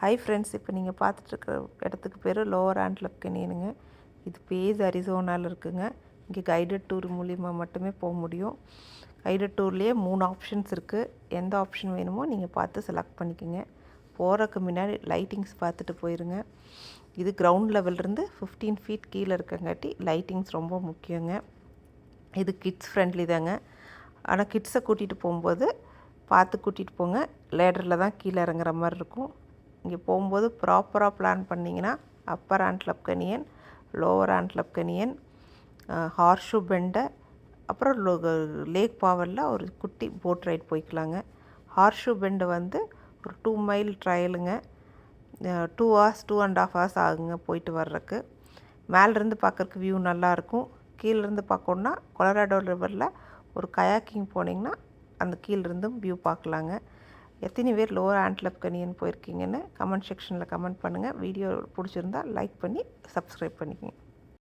Hi friends, இப்போ நீங்கள் பார்த்துட்ருக்க இடத்துக்கு பேர் லோவர் ஆண்ட்லப் கேனியனுங்க. இது பேஸ் அரிசோனாவில் இருக்குங்க. இங்கே கைடட் டூர் மூலிமா மட்டுமே போக முடியும். கைடட் டூர்லேயே 3 ஆப்ஷன்ஸ் இருக்குது. எந்த ஆப்ஷன் வேணுமோ நீங்கள் பார்த்து செலக்ட் பண்ணிக்கோங்க. போகிறதுக்கு முன்னாடி லைட்டிங்ஸ் பார்த்துட்டு போயிருங்க. இது கிரவுண்ட் லெவல்லேருந்து 15 ஃபீட் கீழே இருக்கங்காட்டி லைட்டிங்ஸ் ரொம்ப முக்கியங்க. இது கிட்ஸ் ஃப்ரெண்ட்லி தாங்க. ஆனால் கிட்ஸை கூட்டிகிட்டு போகும்போது பார்த்து கூட்டிகிட்டு போங்க. லேடரில் தான் கீழே இறங்குற மாதிரி இருக்கும். இங்கே போகும்போது ப்ராப்பராக பிளான் பண்ணிங்கன்னா upper Antelope canyon, lower Antelope canyon, horseshoe பெண்டை, அப்புறம் லேக் பவரில் ஒரு குட்டி போட் ரைட் போய்க்கலாங்க. ஹார்ஷூ பெண்டு வந்து ஒரு 2 மைல் ட்ரையலுங்க. 2 hours 2.5 hours ஆகுங்க போயிட்டு வர்றதுக்கு. மேலேருந்து பார்க்குறக்கு வியூ நல்லாயிருக்கும். கீழேருந்து பார்க்கணுன்னா கொலராடோ ரிவரில் ஒரு கயாக்கிங் போனீங்கன்னா அந்த கீழேருந்தும் வியூ பார்க்கலாங்க. எத்தனை பேர் லோவர் ஆண்ட்லப் கேனியன் போயிருக்கீங்கன்னு கமெண்ட் செக்ஷனில் கமெண்ட் பண்ணுங்கள். வீடியோ பிடிச்சிருந்தா லைக் பண்ணி சப்ஸ்கிரைப் பண்ணிக்கோங்க.